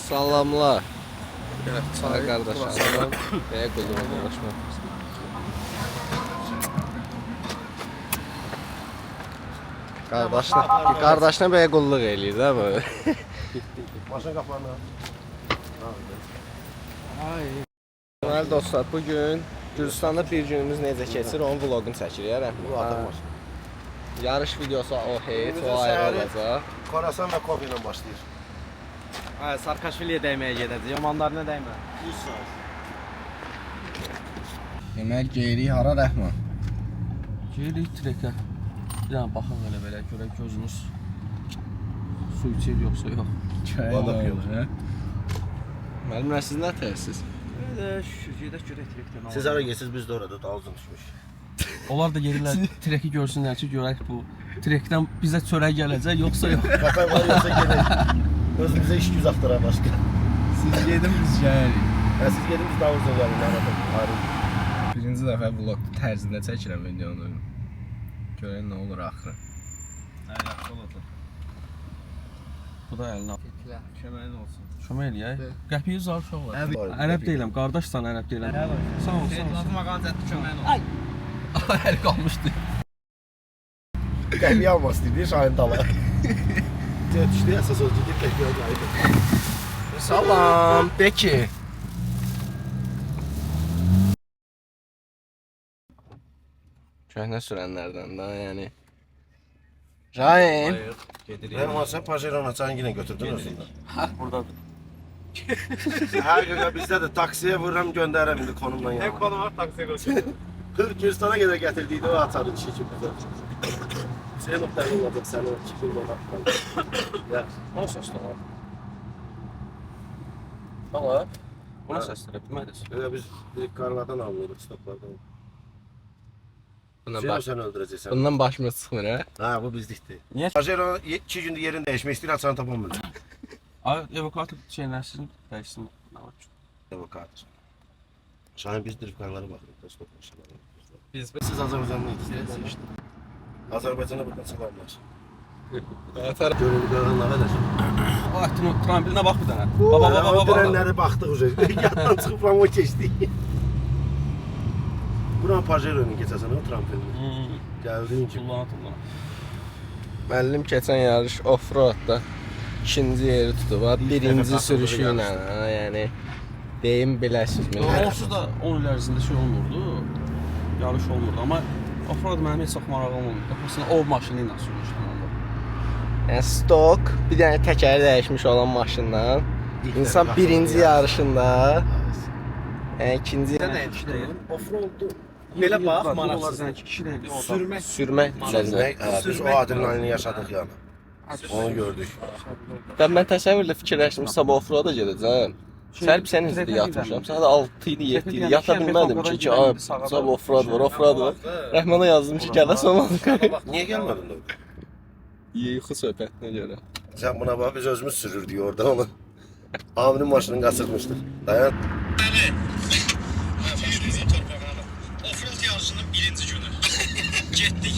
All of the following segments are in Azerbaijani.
Salamlar. Çay qardaşlarım. Bəyə qulluğa dolaşmaq. Qardaşına bəyə qulluq eləyir də bu. Maşın qapağına. Deməli dostlar, bugün Gürcüstanda bir günümüz necə keçir, onun vloqunu çəkirik. Yarış videosu o heç, o ayrı olacaq. Khorasan və kofe ilə başlayır. Sarkaşviliyə dəyməyə gedəcək, yamanlarına dəymə. 100 saat. Demək, geyirik hara Rəhman? Gelirik trekə. Bir dənə baxın elə belə, görək gözünüz su içir yoxsa yox. Balık yox. Müəllimlər, siz nə təsiz? Şükür, gedək görək trekdən. Siz hara gesiz, biz də orada dalızın düşmüş. Onlar da gelirlər treki görsünlər ki, görək bu trekdən bizə çörək gələcək yoxsa yox. Qatar var yoxsa gedək. Özümüzə iş güz axtara başqa. Siz gedin, biz gəlirik. Siz gedin, biz dalızın gəlin. Birinci dəfə vlog tərzində çəkirəm videonu. Görək nə olur axırı. Yaxşı olacaq. Bu da əlinə al. Köməyin olsun. Kömək eləyək. Qəpiyi zar uşaq var. Ərəb deyiləm, qardaşsan ərəb deyiləm. Sağ ol, sağ ol. Lazım ağancətli köməyin olsun. Ay! Əli qalmışdı. Qəpiyi almaq istəyir, Şahin dala. Düşdü, əsas oldu, deyib qəpiyi almaydı. Salam, Beki. Köhnə sürənlərdən də, yəni. Şahin. Rəhman, sən Pajero açanı yenə götürdün özündən. Buradadır. Hər gün bizdə də taksiyə vururam, göndərəm indi konumla yana. Nə konu var taksiyə qoşulur? Gürcüstana qədər gətirdiydi o açarı kişi kimi bizə. Sen nöqtəni olacaq səni 2 gün ona. O səslə var. Hala. Buna səslə bilməlisən. Biz qarlardan almıyorduk, stoplardan. Bundan Sen öldürəcəksən. Bundan başımız çıxmır, hə? Ha, bu bizlikdir. Niyə? Pajero 2 gündür yerini dəyişmək istəyir, açanı tapamır. Ay, evakuator şeylərsin, dəyişsin. Nə var ki? Evakuator. Şahin biz drifkarlara baxırıq, stop maşınlara. Biz Siz Azərbaycanlı ikisiniz işte. Azərbaycana buradan salamlar. Atar. Görünü görən nə edəcək? O trambilinə bax bir dənə. Baba. Dönənləri baxdıq uca. Yaddan çıxıb ramo keçdik. Buran Pajero'nun keçəsən o trampolin. Gəldiyin kimi. Tullana. Müəllim keçən yarış off-roadda ikinci yeri tutub. Birinci sürüşü ilə, yəni deyim biləsiz. Onsuz da 10 il ərzində şey olmurdu. Yarış olmurdu, amma off-road mənim heç çox marağım olmurdu. Məsələn, o maşını ilə sürmüşdüm onda. Yəni stok, bir dənə təkəri dəyişmiş olan maşından insan birinci yarışında, yəni ikinci Off-road'du. Belə bax, maraqsız kişi də sürmək ləzzət. Biz o adrenalini yaşadıq yəni. Onu gördük. Mən təsəvvürlə fikirləşdim, sabah off-roada gedəcəm. Səhər bir sənə izlədi yatmışam. Saat 6 idi, 7 idi. Yata bilmədim ki, sabah off-road var. Rəhmana yazdım ki, gələs olmadı. Niyə gəlmədin də? Yuxu söhbətinə görə. Sən buna bax, biz özümüz sürürdük orada onu. Aminin maşını qaçırmışdıq. Dayan. Offroad yarışının birinci günü. Getdik.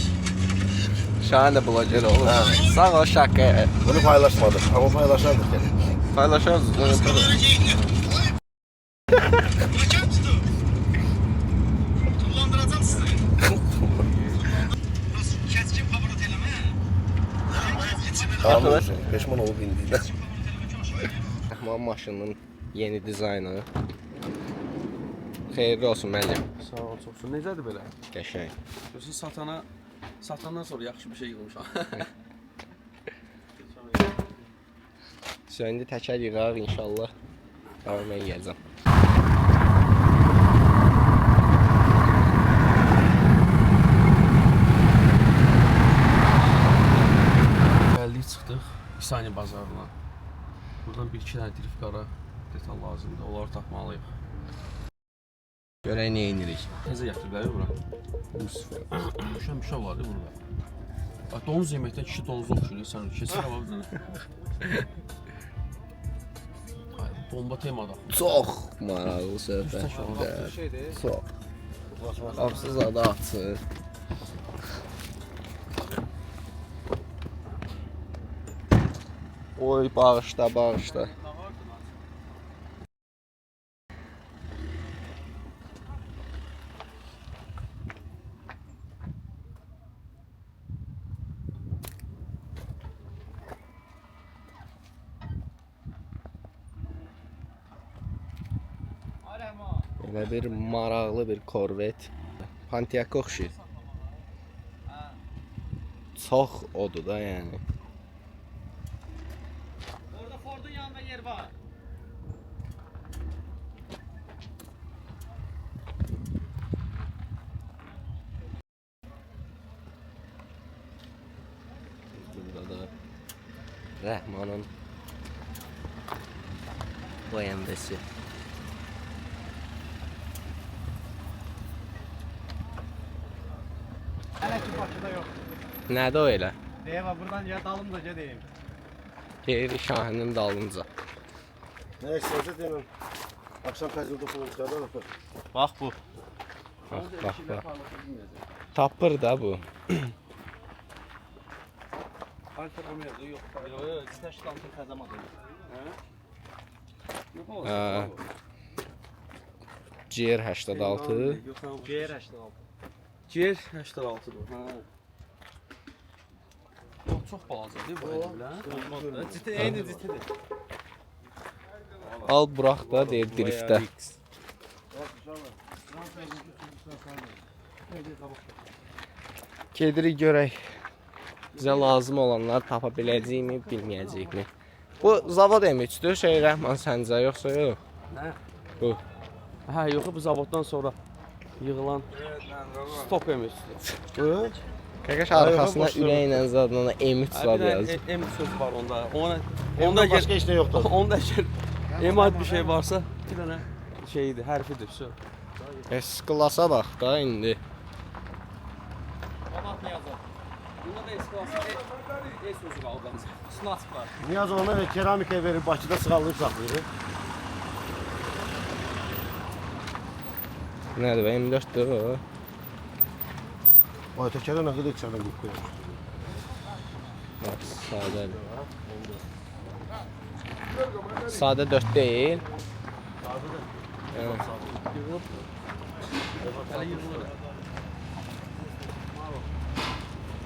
Şahin də bloger olur. Sağ ol şaka. Bunu paylaşmadık ama paylaşardık yani. Paylaşarız. Buralara geyinir. Bırakar tutu. Kullandıracağım sizi. Burası keskin kabarat eleme. Tamam, peşman olub indiğinden. Rəhman maşının yeni dizaynı. Xeyirli olsun müəllim. Sağ ol, çox sağ ol. Necədir belə? Qəşəng. Görürsən satandan sonra yaxşı bir şey yığmışam. İndi təkər yığaq inşallah. Tamam, mən gələcəm. Gəldik, çıxdıq İsani bazarına. Buradan 1-2 dənə driftkara detal lazımdır, onları tapmalıyıq. Görək nə inirik. Təzə gətiriblər ya bura. Müşəm var ya burada. Bax, donuz yeməkdən kişi donuzu oxşuyur, sən kesin hava bir dənə. Bomba temada. Çox maraqlı söhbətdir. Çox. Hafsız adı açır. Oy, bağışla. Belə bir maraqlı bir korvet. Pontiac oxşuyur. Çox odur da yəni. Orada Ford'un yanında yer var. Burada da Rəhmanın boyandası. Hələ ki Bakıda yox. Nədir o elə? Deyəm, buradan ya dalımca deyim. Geyri Şahinin dalınca. Nə istəyirsə deyim. Axşam fəzildə pulunuzlardan öpür. Bax bu. Bax. Tapır da bu. Alfa Romeo yox. Yox, təşkilatın təzəmadı. Hə? Yox o. GR86. GR86. GR86-dır. Hə. Çox balacadır bu elə. Eyni citidir. Al burax da deyir driftdə. Gedirik görək. Bizə lazım olanlar tapa biləcəyikmi, bilməyəcəyikmi. Bu zavod M3-dür, şey Rəhman səncə yoxsa yox? Nə? Bu. Hə, yox, bu zavoddan sonra yığılan stok emisdir. Qaqaş arxasına ürəklə zadına M3 zad yazır. M söz var onda. Onda başqa heç nə yoxdur. Onda email bir şey varsa bir dənə şeydir, hərfidir. S-klasa bax da indi. Qabat nə yazır? Bunda da S-klasa E sözü qaldı. Snas var. Niyaz ona və keramikaya verir, Bakıda sığallayıb saxlayır. Nədir be, M4-dür o. O təkərə nə qədər içərdən qub qoyur. Bax, sadədir. Sadə 4 deyil.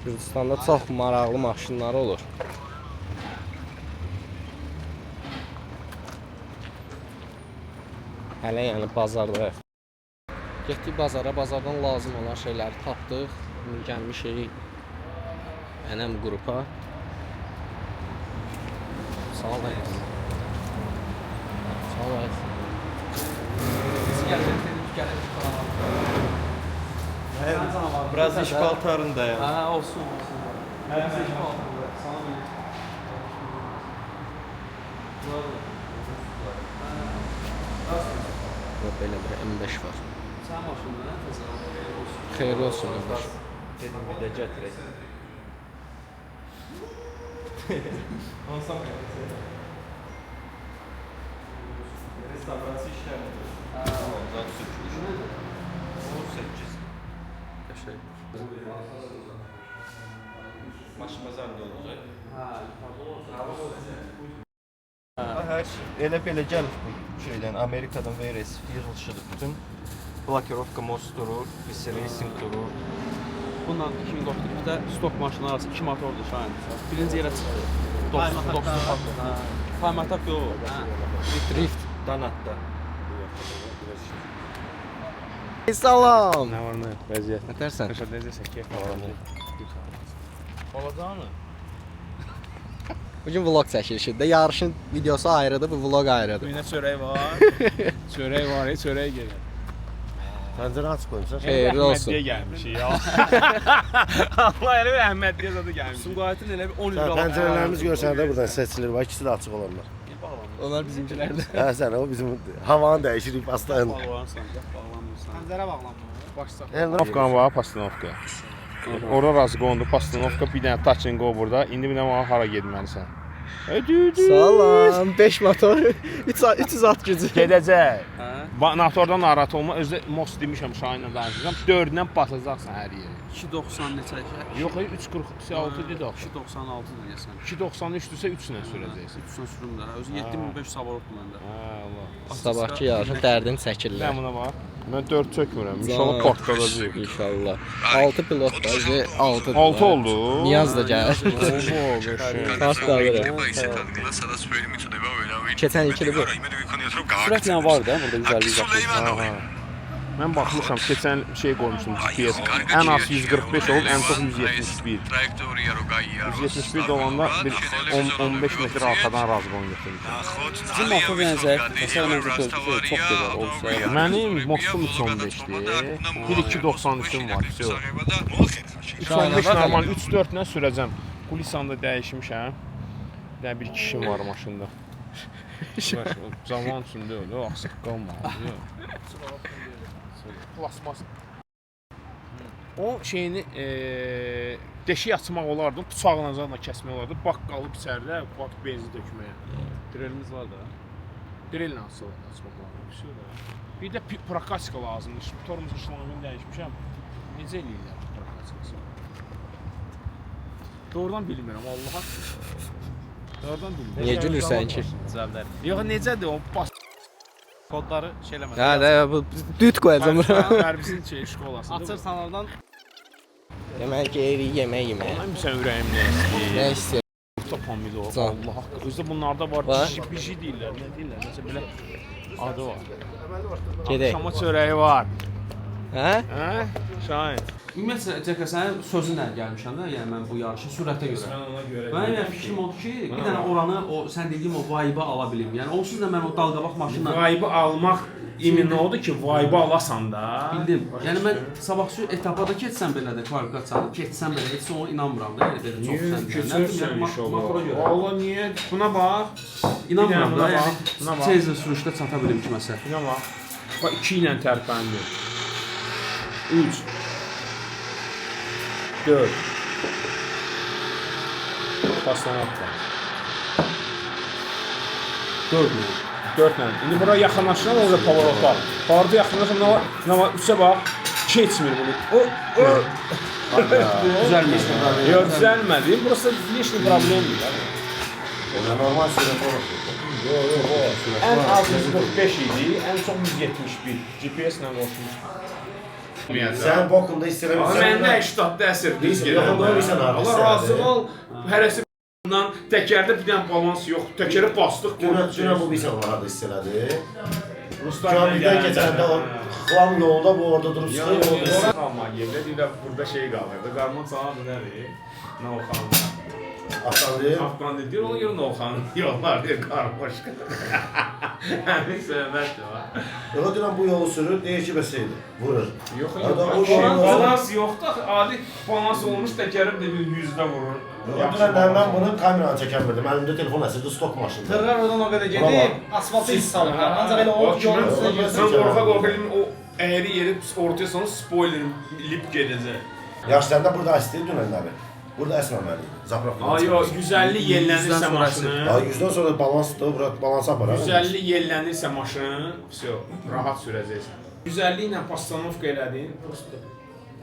Gürcüstanda çox maraqlı maşınları olur. Hələ yəni bazarda. Getdik bazara, bazardan lazım olan şeyləri tapdıq. İndi gəlmişik Ənəm qrupa. Sağ olayız. Sağ olayız. Biraz iş paltarındayım. Hə, olsun. Biraz iş paltarında. Sağ olun. Belə bir M5 var. Sən maşında nə təzə? Xeyirli olsun M5. Dedim bir de getireyim. Restoransı işlemiyor. Ondan sürçmüş. 18. Qəşəng. Maç bazarında olacak. Hə. Elə belə gəlib bu şeydən, Amerikadan VRS yığılışıdır bütün. Blokirovka most durur, BC Racing durur. Bundan 2004-də stok maşınlar arası 2 motordur Şahin. Birinci yerə çıxdı. 90. Paymatak yox. Drift. Danatda. Salam. Nə var nə? Vəziyyət. Nətərsən? Qəşəng necəsə keyf alır. Olacaq mı? Bugün vlog çəkilişidir də. Yarışın videosu ayrıdır, bu vlog ayrıdır. Düyünə çörək var. Çörək var, çörək gelir. Pəncərə açıq qoymuşsan. Xeyirli olsun. Əhmədliyə gəlmişik ya. Allah elə bir Əhmədliyə zadı gəlmişik. Sumqayıtın elə bir 10 il qabaq. Pəncərələrimiz görsən də buradan seçilir. Var, ikisi də açıq olanlar. Onlar bizimkilərdir. Hə, sən o bizim havanı dəyişirik pastayın. Bağlanırsan, bağlanmırsan. Pəncərə bağlanmır. Başsa. Pastanovka var, pastanovka. Ora razı qondu, pastanovka bir dənə touch-and-go burada. İndi bir dənə hara getməlisən? Salam. 5 motor, 300 at gücü. Gedəcək. Hə? Natordan narahat olma. Özdə most demişəm Şahinlə danışacağam. 4-dən basacaqsan hər yeri. 290 neçə? Yox, 346 dedi axı. 296 deyəsən. 293-dürsə 3 ilə sürəcəksən. 300 sürüm də. Özü 7500 saborotdur məndə. Hə, Allah. Sabahki yarışın dərdini Mən çəkirlər. buna bax. Mən 4 çökmürəm. İnşallah partladacaq. İnşallah. 6 pilot var, 6. 6 oldu. Niyaz da gəlir. Oldu. Partladı. Sana söyleyeyim mi? Keçən ilkili bu. Sürətlə var da burada 150 Süleymanov. Mən baxmışam, keçən şey qoymuşum GPS. Ən az 145 olub, ən çox 171. 171 olanda bir 10-15 metr arxadan razqon götürmüşəm. Bizim motor bənzər. Məsələn, məncə çox gözəl olsa. Mənim motum 315-dir. Bir 293-üm var, vəsə. 315 normal 3-4 ilə sürəcəm. Kulisanda dəyişmişəm. Bir kişim var maşında. Zaman üçün deyil, axsıq qalmadı. Plasmas. O şeyini deşik açmaq olardı, bıçaqla da kəsmək olardı. Bak qalıb içəridə, bak benzin dökməyə. Drelimiz var da. Drellə açmaq olardı. Bir də prakatika lazımdır. Motorumuzun şlanqını dəyişmişəm. Necə eləyirlər prakatikası? Doğrudan bilmirəm, Allaha. Doğrudan bilmirəm. Niyə gülürsən ki? Düzəldər. Yox, necədir o bas Kodları şey eləmədi. Hə, də bu düt qoyacam bura. hərbisin şkolasında. Açırsan oradan Yemək yeyir, yemək yemək. Mən bilsən ürəyim nə istəyir. Nə istəyir? Orta pomidor, Can. Allah haqqı. Özdə bunlarda var, Var. bişi deyirlər, nə deyirlər, nəsə belə adı var. Gedək. Şama çörəyi var. Hə? Hə? Şahin. Ümumiyyətlə Cəka sənin sözünlə gəlmişəm də, yəni mən bu yarışı sürətə görə. Ona görə. Mənim yəni fikrim odur ki, bir dənə oranı o sən dediyin o vibe-ı ala bilim. Yəni onsuz da mən o dalqabaq maşınla Vibe almaq imin odur ki, vibe alasan da. bildim. Yəni mən sabahçı etapda keçsəm belə də kvalifikasiyalı keçsəm belə heç ona inanmıram da, yəni belə çox sən. Keçirsən motora görə. Allah niyə? Buna bax. İnanmıram Bir da, dənə yəni buna bax. tez sürüşdə çata bilim kiməsə. Buna bax. Bax 2 ilə tərpəndi. 3 4 Paslanat var. 4 ilə. 4 ilə. İndi bura yaxınlaşıram, orada pavorot var. Pavorota yaxınlaşıram, nə var? 3-ə bax. Keçmir bunu. Düzəlmir. Yox, düzəlmədi. Burası heç bir problem deyil. Normal sürət olur. Ən az 145 idi, ən çox 171. GPS ilə qoşmuş. Sən bokunda istəyirəm. Məndə 80-da əsr düz Yaxın qoyursan abi. Allah razı ol. Hərəsi bundan təkərdə bir dənə balans yox. Təkəri bastıq. Dünə bu bilsən vardı istədi. Ruslar Camidən keçəndə o xlam yolda bu orada durub çıxır. Qalma yerdə deyirlər burada şey qalırdı. Qarman sağa nədir? Novxan. Asandı. Afqan deyir, ona görə Novxan yollar deyir, qarmaş. Həmin söhbətdir ha. Yox dünən bu yolu sürür, deyir ki bəsəydi. Vurur. Yox, balans yoxdur. Adi balans olmuş təkərim də 100-də vurur. Dünən mən bunu kameranı çəkən bildim. Əlimdə telefon əsirdi, stok maşındı. Tırlar oradan o qədər gedib, asfaltı hiss salırlar. Ancaq elə o yolun üstünə Sən girsin. qorxa-qorxa o əyri yerib ortaya sonra spoiler lip gedəcək. Yaşlarında burada istəyir dünənləri. Burada əsməməli. Zapravka. Ay yox, 150 yellənirsə maşını. Ay 100-dən sonra balansdır, bura balansa aparar. 150 yellənirsə maşını, vəsə rahat sürəcəksən. 150 ilə pastanovka elədin, prosta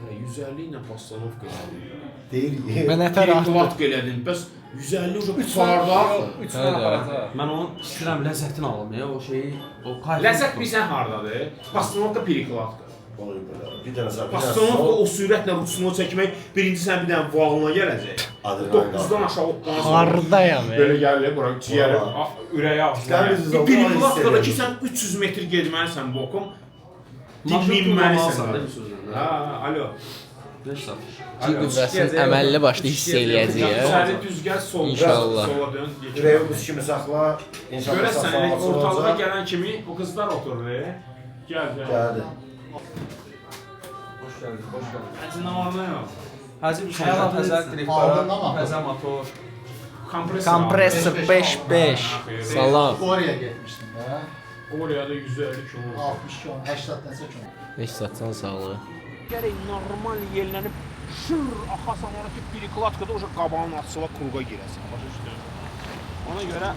150 ilə pastanovka elədin. Deyir. Mən nətər Platka elədin. Bəs 150 uca qutarda. 3 dənə aparatı. Mən onun istəyirəm ləzzətini alım ya, o şeyi, o kayfı. Ləzzət bilsən hardadır? Pastanovka perikladdır. Bir dənə sağ. Pastanovka o sürətlə rutsunu çəkmək, birinci sən bir dənə vağına gələcək. 9-dan aşağı otdan Hardayam. Belə gəlir, bura ciyəri, ürəyə İstər misiniz, axtar. o Bir zaman platkada ki istəyirəm. sən 300 metr getməlisən bokum, Maşın dinlənməlisən. tutmalısan da bir sözlə. Ha, alo. Beş satış. Ki qüvvəsini əməlli başlı hiss eləyəcək. Səni düz gəl, sola İnşallah. sola dön. Ürəyi buz kimi saxla. İnşallah Görəsən, saxlaması ortalığa olacaq. gələn kimi o qızlar oturur. Gəl, gəl. Gəldi. Hoş geldin, hoş geldin. Həzin amanına yox. Həzir bir şey, təzə direktor, təzə motor. Kompresor 5-5. Salam. Oraya getmişdim də. Oraya da 150 km. 60 km, 80 nəsə km. Heç satsan sağlığı. Gərək normal yerlənib şır axasan ona ki perikladkada oca qabağın açıla kruqa girəsən. Başa düşdün? Ona görə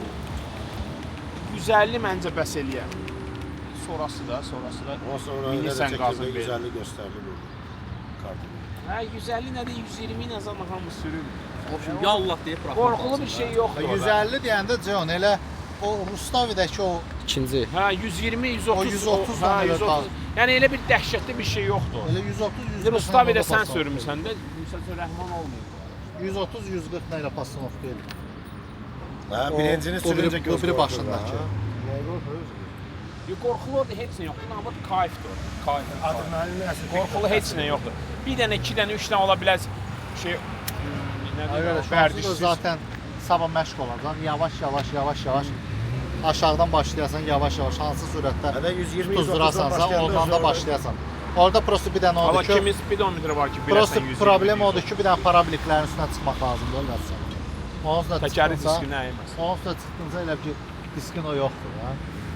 150 məncə bəs eləyər. Sonrası da. O sonra Minirsən qazın ver. 150 göstərdi bu. Kartı. Hə 150 nədir? 120 ilə zaman hamı sürür. Yallah deyib buraxmaq. Qorxulu bir şey yoxdur. 150 deyəndə John elə o Rustavidəki o İkinci. Hə 120, 130. O 130 hə, da 130. Yəni elə bir dəhşətli bir şey yoxdur. elə 130 140 Rustavidə sən sürmüsən də, Müsəlsən Rəhman olmuyor. 130 140 nə ilə pastanovka eləyir. Hə, birincini sürüncə O biri başındakı. Qorxulu orada heç nə yoxdur, amma kayfdır orada. Kayf. Qorxulu heç nə yoxdur. Bir dənə, 2 dənə, 3 dənə ola bilər şey Arkadaş, zaten sabah məşq olacaq. Yavaş-yavaş aşağıdan başlayasan, yavaş-yavaş hansı sürətdə Hələ 120 tuzdurasansa, ondan da başlayasan. Orada prosto bir dənə Amma odur ki, kimi speedometre var ki, prosto biləsən 120. problem odur ki, bir dənə parabliklərin üstünə çıxmaq lazımdır, öyrətsən. Onun üstünə Təkəri çıxdınsa, diski nəyməz. onun üstünə çıxdınsa elə ki, diskin o yoxdur, ha.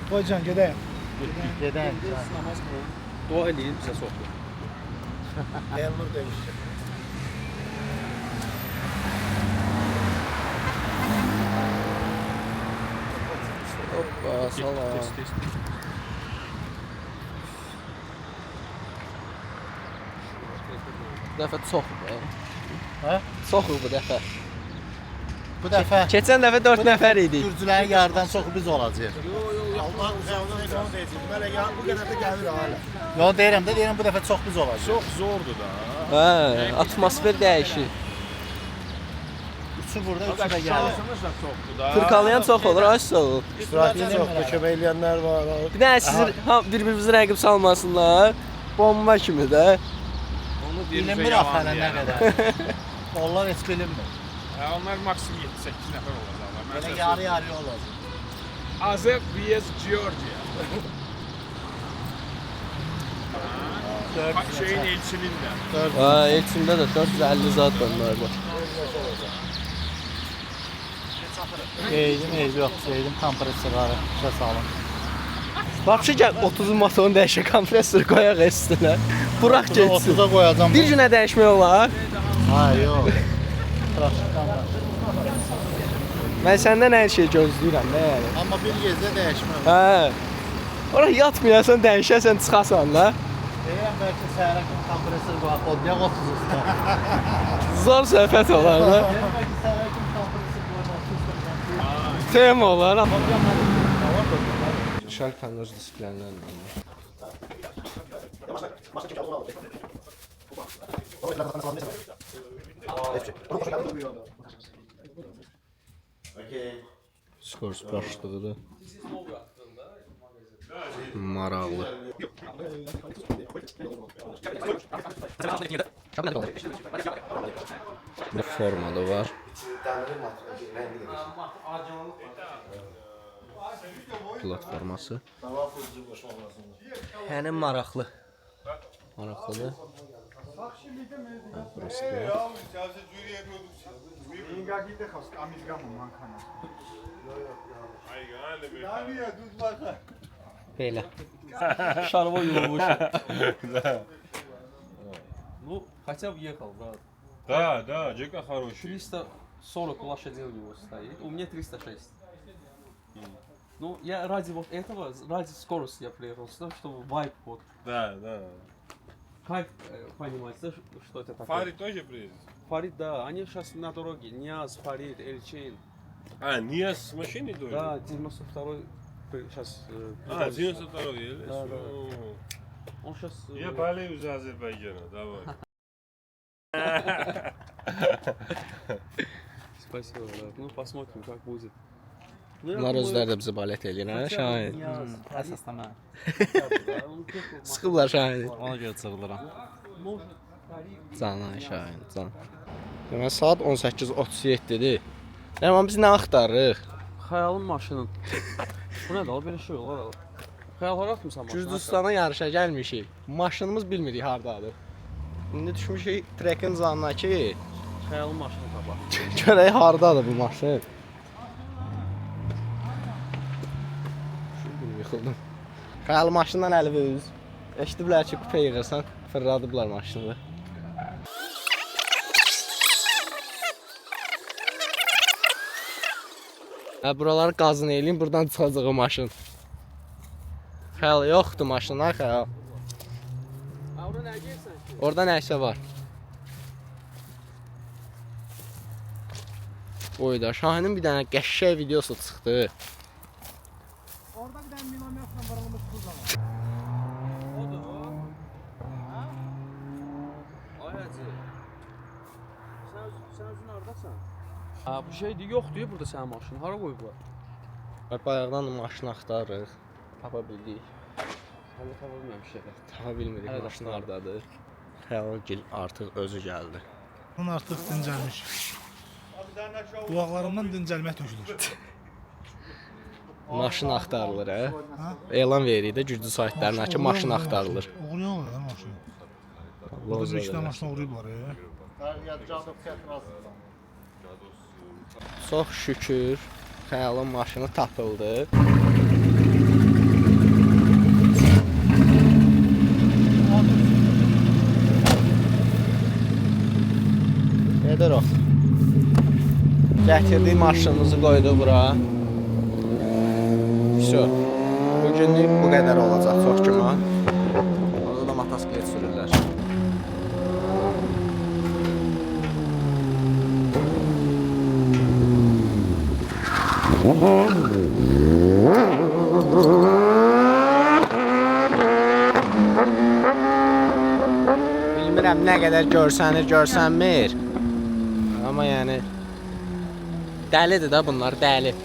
Qoycan gedək. Gedək. Namaz qılın. Dua eləyin, bizə soxdur. Elnur demişdi. Hoppa, salam. Bu dəfə çoxdur. Hə? Çoxdur bu dəfə. Bu dəfə Keçən dəfə 4 nəfər idik. Gürcülərin yarıdan çoxu biz olacağıq. Allah uzağına onu deyəcək. Belə ya bu qədər də gəlir hala. Yo deyirəm bu dəfə çox biz olacağıq. Çox zordur da. Hə, atmosfer dəyişir. Üçü burada, üçü də gəlir. Şansımız da çoxdur da. Fırqalayan çox olur, az sağ ol. İştirakçı çoxdur, kömək eləyənlər var. Bir də siz bir-birinizi rəqib salmasınlar. Bomba kimi də. Onu Bilinmir axı nə qədər. Onlar heç bilinmir. Onlar maksimum 7-8 nəfər olacaqlar. Belə yarı-yarıya olacaq. Azər vs Georgia. Şeyin elçinin də. Ha, içində də 450 zat var onlarda. Eydim yox, eydim kompressorları işə salın. Vapşı gəl 30 motorun dəyişə kompresor qoyaq üstünə. Buraq getsin. 30-a qoyacam. Bir günə dəyişmək olar. Ha, yox. Praktik kompresor. Mən səndən hər şey gözləyirəm də yəni. Amma bir gecə dəyişmək. Hə. Ora yatmayasan, dəyişəsən, çıxasan da. Deyirəm bəlkə səhərə kimi kompresor qoyaq, odlayaq 30 üstə. Zor söhbət olar da. Deyirəm bəlkə səhərə kimi kompresor qoyaq 30 üstə. Tema olar. Şarkının öz disiplinlərindən. Skors başlığıdır. Maraqlı. Bu formada var. Platforması. Yəni maraqlı. Maraqlıdır. Burası da. Belə. Шарова юрmuş. Ну, хотя бы ехал, брат. Да, Джека хороший. 340 лошадей у него стоит. У меня 306. Ну, я ради вот этого, ради скорости я приехал сюда, чтобы вайп вот. Да. Как понимать, что это такое? Фарид тоже приедет? Фарид, да. Они сейчас на дороге. Ниаз, Фарид, Эльчейн. А, Ниас с машиной тоже? Да, 92-й сейчас. 92 еле? Да. Он сейчас... Я болею за Азербайджана, давай. Спасибо, брат. Ну, посмотрим, как будет. Bunlar özləri də bizə balət eləyir, hə? Şahin. Əsasdan mən. Sıxıblar Şahini. Ona görə çıxılıram. Can, Şahin, can. Demək, saat 18:37-dir. Amma biz nə axtarırıq? Xəyalın maşının. Bu nədir? O belə şey olar. Xəyallara atmısan maşını? Gürcüstana yarışa gəlmişik. Maşınımız bilmirik hardadır. İndi düşmüşük trekin zanına ki, Xəyalın maşını tapaq. görək hardadır bu maşın. Şunu yıxıldım. Xəyal maşından əli üz. Eşitiblər ki, kupə yığırsan, fırladıblar maşını. Buraları qazın eləyin, buradan çıxacaq maşın. Xəyal yoxdur maşınlar, xəyal. Orada nə gəlsən ki? Orada nəsə var. Oyda, Şahinin bir dənə qəşəng videosu çıxdı. Orada bir dənə milometrlə vurulmuş buz var. Odur o. Hə? Ay hacı. Sən özün hardasan? Ha, bu şeydir, yoxdur burada sənin maşının. Hara qoyublar? Bayaqdan da maşın axtarırıq. tapa bildik. Hələ tapa bilməmişik elə. Tapa bilmirik Hələ maşın hardadır. Xəyalgil artıq özü gəldi. Bunun artıq dincəlmiş. Qulaqlarımdan dincəlmək tökülür. Maşın axtarılır, hə? Elan veririk də güclü saytlarına ki, maşın axtarılır. Oğruyan olur da maşını. Burada bir iki tane maşını oğruyublar ya. Çox şükür Xəyalın maşını tapıldı. Gedir o. Gətirdik maşınımızı qoydu bura. Всё. Bugünlük bu qədər olacaq çox güman. Orada da motosiklet sürürlər. Bilmirəm nə qədər görsənmir. Amma yəni dəlidir də bunlar, dəli.